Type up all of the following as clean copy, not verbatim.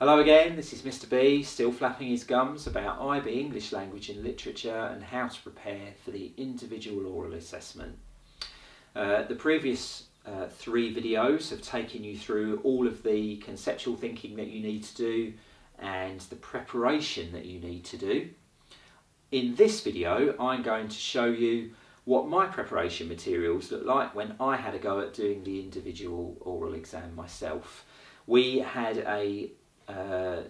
Hello again, this is Mr. B, still flapping his gums about IB English Language and Literature and how to prepare for the individual oral assessment. The previous 3 videos have taken you through all of the conceptual thinking that you need to do and the preparation that you need to do. In this video, I'm going to show you what my preparation materials look like when I had a go at doing the individual oral exam myself. We had a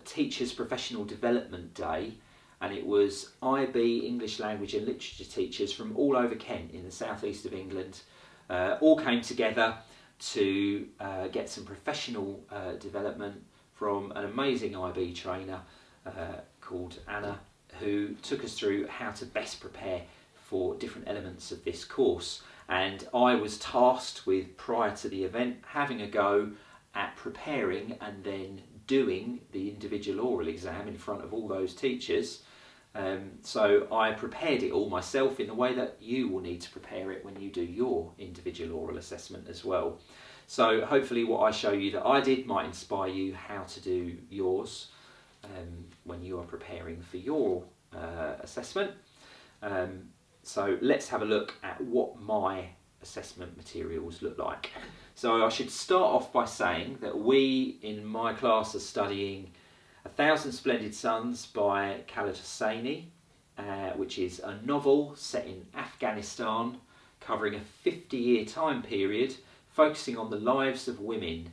Teachers Professional Development Day, and it was IB English Language and Literature teachers from all over Kent in the southeast of England all came together to get some professional development from an amazing IB trainer called Anna, who took us through how to best prepare for different elements of this course. And I was tasked with, prior to the event, having a go at preparing and then doing the individual oral exam in front of all those teachers. So I prepared it all myself in the way that you will need to prepare it when you do your individual oral assessment as well. So hopefully what I show you that I did might inspire you how to do yours when you are preparing for your assessment. So let's have a look at what my assessment materials look like. So I should start off by saying that we in my class are studying 1,000 Splendid Suns by Khaled Hosseini, which is a novel set in Afghanistan covering a 50-year time period focusing on the lives of women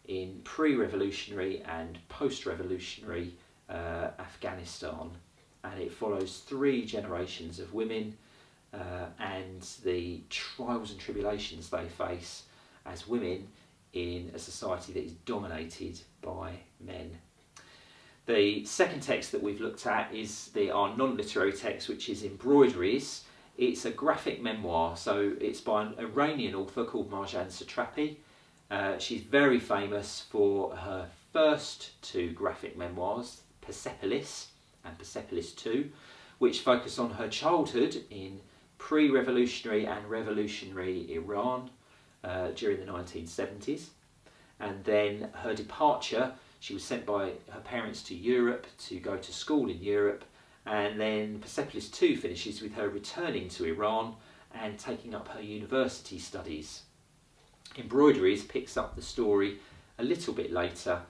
in pre-revolutionary and post-revolutionary Afghanistan, and it follows 3 generations of women and the trials and tribulations they face as women in a society that is dominated by men. The second text that we've looked at is our non-literary text, which is Embroideries. It's a graphic memoir, so it's by an Iranian author called Marjan Satrapi. She's very famous for her first 2 graphic memoirs, Persepolis and Persepolis 2, which focus on her childhood in pre-revolutionary and revolutionary Iran during the 1970s, and then her departure. She was sent by her parents to Europe to go to school in Europe, and then Persepolis 2 finishes with her returning to Iran and taking up her university studies. Embroideries picks up the story a little bit later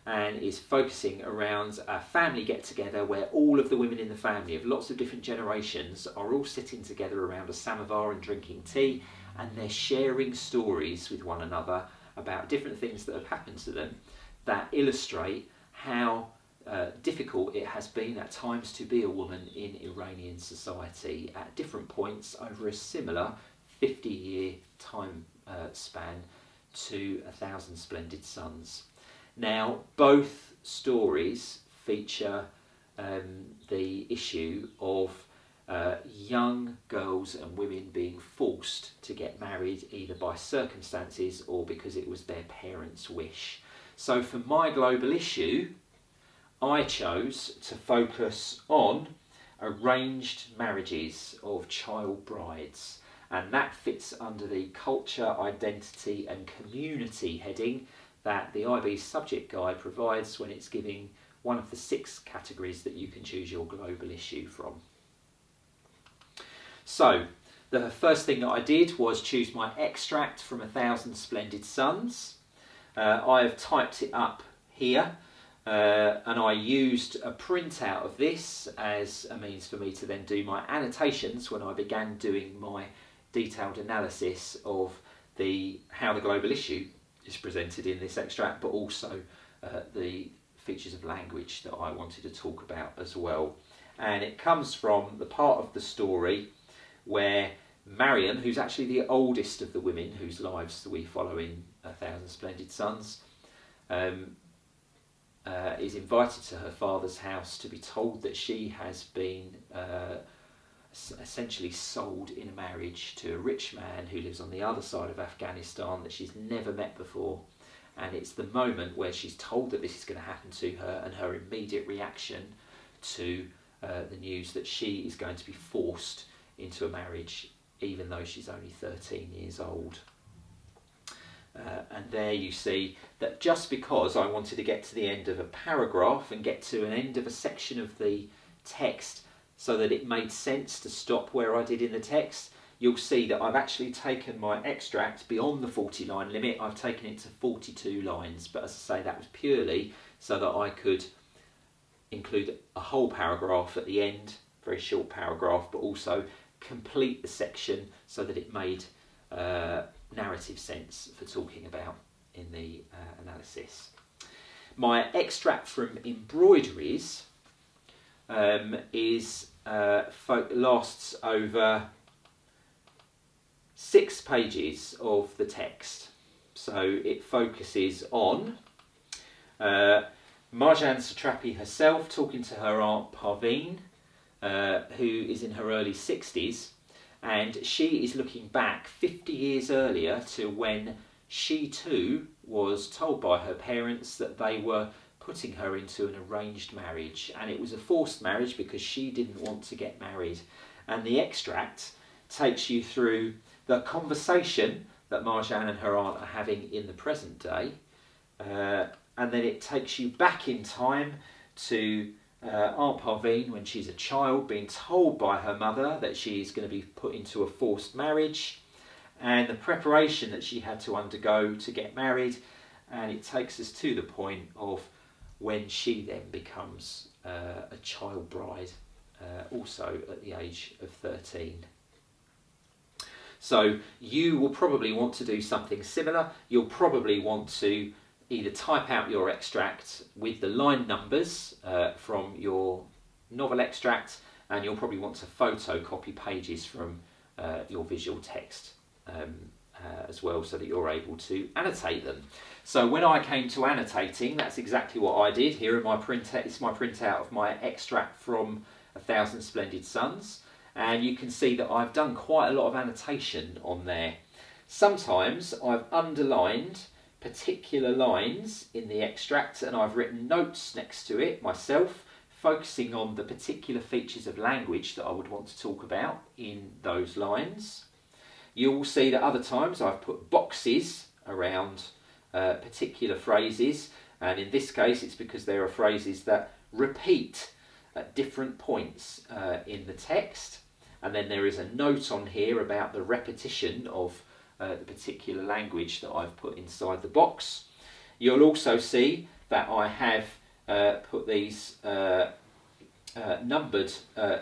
and is focusing around a family get-together where all of the women in the family of lots of different generations are all sitting together around a samovar and drinking tea, and they're sharing stories with one another about different things that have happened to them that illustrate how difficult it has been at times to be a woman in Iranian society at different points over a similar 50-year time span to 1,000 Splendid Suns. Now, both stories feature the issue of young girls and women being forced to get married either by circumstances or because it was their parents' wish. So for my global issue, I chose to focus on arranged marriages of child brides, and that fits under the culture, identity and community heading that the IB subject guide provides when it's giving one of the 6 categories that you can choose your global issue from. So the first thing that I did was choose my extract from 1,000 Splendid Suns. I have typed it up here and I used a printout of this as a means for me to then do my annotations when I began doing my detailed analysis of how the global issue is presented in this extract, but also the features of language that I wanted to talk about as well. And it comes from the part of the story where Mariam, who's actually the oldest of the women whose lives we follow in 1,000 Splendid Suns, is invited to her father's house to be told that she has been essentially sold in a marriage to a rich man who lives on the other side of Afghanistan that she's never met before. And it's the moment where she's told that this is going to happen to her, and her immediate reaction to the news that she is going to be forced into a marriage even though she's only 13 years old. And there you see that just because I wanted to get to the end of a paragraph and get to an end of a section of the text so that it made sense to stop where I did in the text, you'll see that I've actually taken my extract beyond the 40 line limit. I've taken it to 42 lines, but as I say, that was purely so that I could include a whole paragraph at the end, very short paragraph, but also complete the section so that it made narrative sense for talking about in the analysis. My extract from embroideries lasts over 6 pages of the text. So it focuses on Marjane Satrapi herself talking to her aunt Parveen, who is in her early 60s, and she is looking back 50 years earlier to when she too was told by her parents that they were putting her into an arranged marriage, and it was a forced marriage because she didn't want to get married. And the extract takes you through the conversation that Marjane and her aunt are having in the present day, and then it takes you back in time to Aunt Parveen when she's a child being told by her mother that she's going to be put into a forced marriage, and the preparation that she had to undergo to get married, and it takes us to the point of when she then becomes a child bride, also at the age of 13. So you will probably want to do something similar. You'll probably want to either type out your extract with the line numbers from your novel extract, and you'll probably want to photocopy pages from your visual text as well, so that you're able to annotate them. So when I came to annotating, that's exactly what I did. Here in my printout, it's my printout of my extract from A Thousand Splendid Suns, and you can see that I've done quite a lot of annotation on there. Sometimes I've underlined particular lines in the extract and I've written notes next to it myself, focusing on the particular features of language that I would want to talk about in those lines. You will see that other times I've put boxes around particular phrases, and in this case it's because there are phrases that repeat at different points in the text, and then there is a note on here about the repetition of the particular language that I've put inside the box. You'll also see that I have put these numbered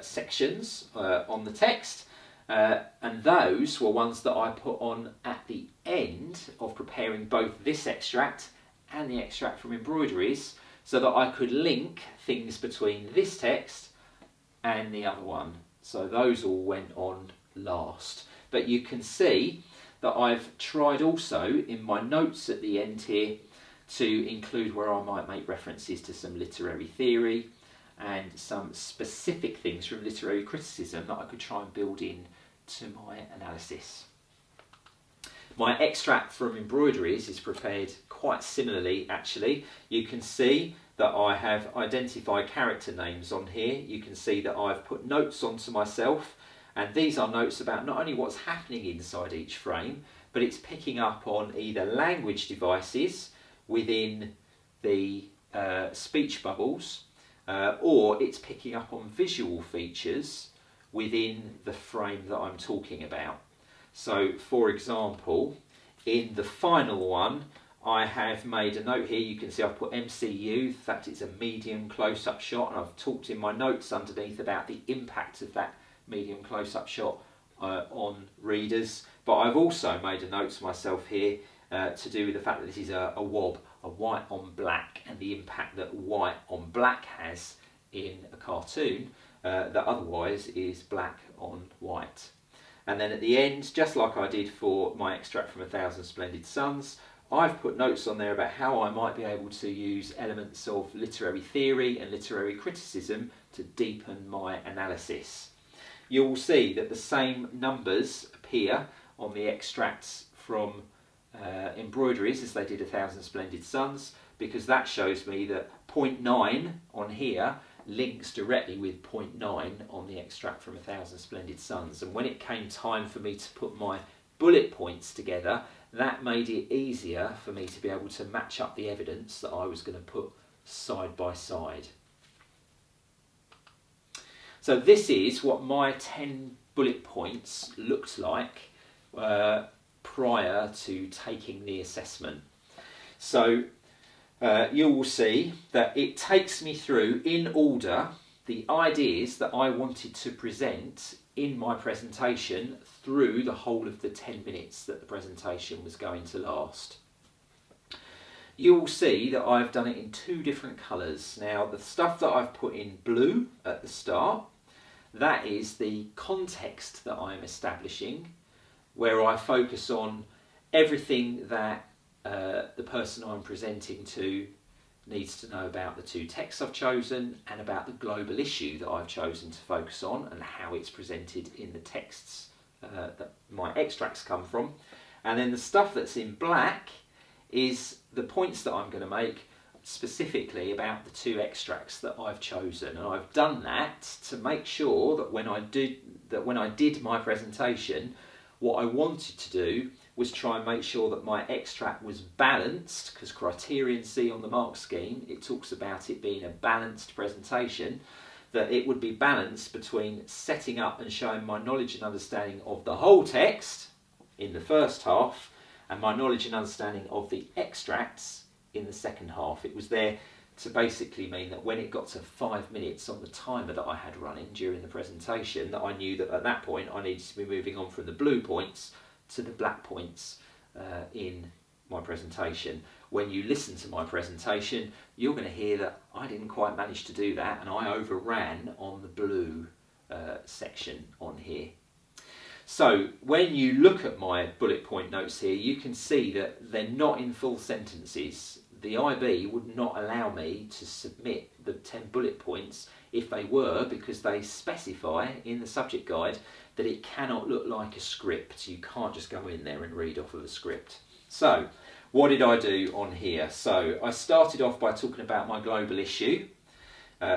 sections on the text, and those were ones that I put on at the end of preparing both this extract and the extract from embroideries, so that I could link things between this text and the other one. So those all went on last. But you can see that I've tried also in my notes at the end here to include where I might make references to some literary theory and some specific things from literary criticism that I could try and build in to my analysis. My extract from embroideries is prepared quite similarly actually. You can see that I have identified character names on here. You can see that I've put notes onto myself, and these are notes about not only what's happening inside each frame, but it's picking up on either language devices within the speech bubbles, or it's picking up on visual features within the frame that I'm talking about. So, for example, in the final one, I have made a note here. You can see I've put MCU, in fact it's a medium close-up shot, and I've talked in my notes underneath about the impact of that medium close-up shot on readers. But I've also made a note to myself here to do with the fact that this is a WOB, a white on black, and the impact that white on black has in a cartoon that otherwise is black on white. And then at the end, just like I did for my extract from A Thousand Splendid Suns, I've put notes on there about how I might be able to use elements of literary theory and literary criticism to deepen my analysis. You will see that the same numbers appear on the extracts from embroideries as they did A Thousand Splendid Suns, because that shows me that 0.9 on here links directly with 0.9 on the extract from A Thousand Splendid Suns. And when it came time for me to put my bullet points together, that made it easier for me to be able to match up the evidence that I was going to put side by side. So this is what my 10 bullet points looked like prior to taking the assessment. So you will see that it takes me through in order the ideas that I wanted to present in my presentation through the whole of the 10 minutes that the presentation was going to last. You will see that I've done it in two different colours. Now, the stuff that I've put in blue at the start, that is the context that I'm establishing, where I focus on everything that the person I'm presenting to needs to know about the two texts I've chosen and about the global issue that I've chosen to focus on and how it's presented in the texts that my extracts come from. And then the stuff that's in black is the points that I'm going to make specifically about the two extracts that I've chosen. And I've done that to make sure that when I did my presentation, what I wanted to do was try and make sure that my extract was balanced, because criterion C on the mark scheme, it talks about it being a balanced presentation, that it would be balanced between setting up and showing my knowledge and understanding of the whole text in the first half and my knowledge and understanding of the extracts in the second half. It was there to basically mean that when it got to 5 minutes on the timer that I had running during the presentation, that I knew that at that point I needed to be moving on from the blue points to the black points in my presentation. When you listen to my presentation, you're going to hear that I didn't quite manage to do that and I overran on the blue section on here. So when you look at my bullet point notes here, you can see that they're not in full sentences. The IB would not allow me to submit the 10 bullet points if they were, because they specify in the subject guide that it cannot look like a script. You can't just go in there and read off of a script. So what did I do on here? So I started off by talking about my global issue.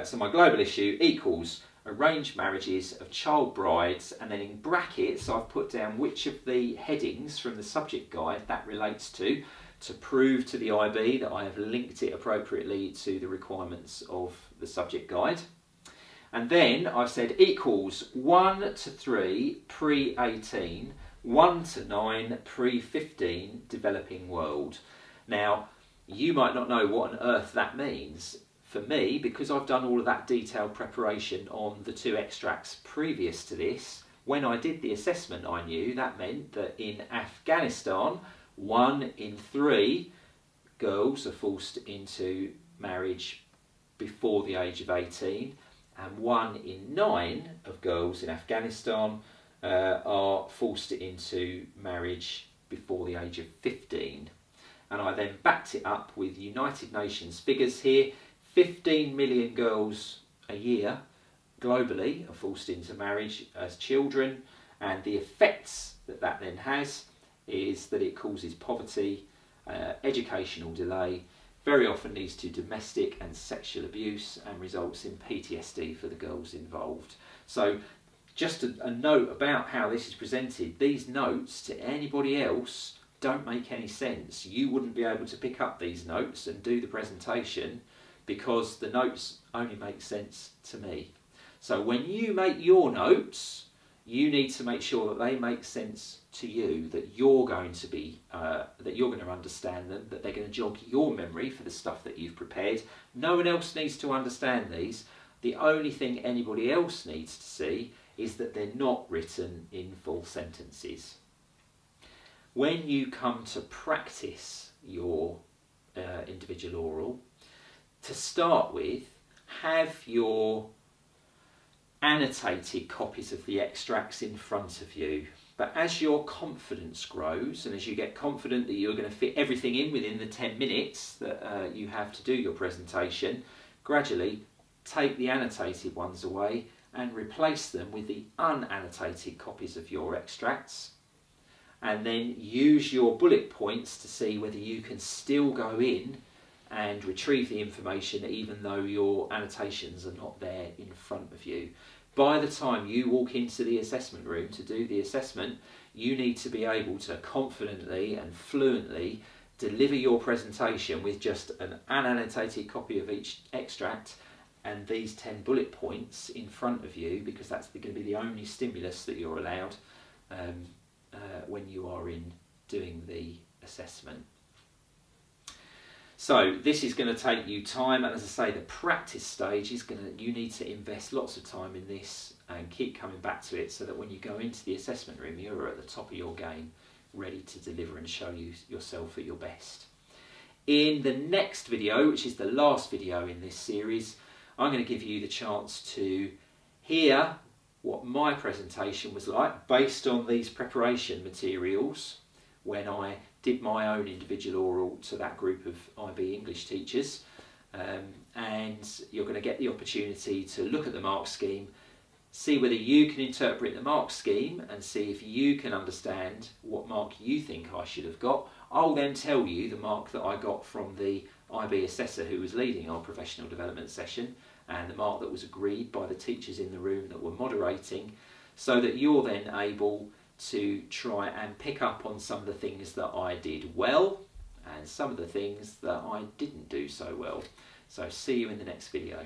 So my global issue equals arranged marriages of child brides, and then in brackets I've put down which of the headings from the subject guide that relates to prove to the IB that I have linked it appropriately to the requirements of the subject guide. And then I've said equals 1 to 3 pre-18, 1 to 9 pre-15 developing world. Now, you might not know what on earth that means. For me, because I've done all of that detailed preparation on the two extracts previous to this, when I did the assessment I knew that meant that in Afghanistan, 1 in 3 girls are forced into marriage before the age of 18, and 1 in 9 of girls in Afghanistan are forced into marriage before the age of 15. And I then backed it up with United Nations figures here. 15 million girls a year globally are forced into marriage as children, and the effects that that then has is that it causes poverty, educational delay, very often leads to domestic and sexual abuse, and results in PTSD for the girls involved. So just a note about how this is presented. These notes to anybody else don't make any sense. You wouldn't be able to pick up these notes and do the presentation because the notes only make sense to me. So when you make your notes, you need to make sure that they make sense to you, that you're going to be, that you're going to understand them, that they're going to jog your memory for the stuff that you've prepared. No one else needs to understand these. The only thing anybody else needs to see is that they're not written in full sentences. When you come to practice your individual oral, to start with, have your annotated copies of the extracts in front of you. But as your confidence grows and as you get confident that you're going to fit everything in within the 10 minutes that you have to do your presentation, gradually take the annotated ones away and replace them with the unannotated copies of your extracts. And then use your bullet points to see whether you can still go in and retrieve the information even though your annotations are not there in front of you. By the time you walk into the assessment room to do the assessment, You need to be able to confidently and fluently deliver your presentation with just an unannotated copy of each extract and these 10 bullet points in front of you, because that's going to be the only stimulus that you're allowed when you are in doing the assessment. So this is going to take you time, and as I say, the practice stage is you need to invest lots of time in this and keep coming back to it, so that when you go into the assessment room, you're at the top of your game, ready to deliver and show yourself at your best. In the next video, which is the last video in this series, I'm going to give you the chance to hear what my presentation was like based on these preparation materials when I did my own individual oral to that group of IB English teachers, and you're going to get the opportunity to look at the mark scheme, see whether you can interpret the mark scheme and see if you can understand what mark you think I should have got. I'll then tell you the mark that I got from the IB assessor who was leading our professional development session, and the mark that was agreed by the teachers in the room that were moderating, so that you're then able to try and pick up on some of the things that I did well and some of the things that I didn't do so well. So see you in the next video.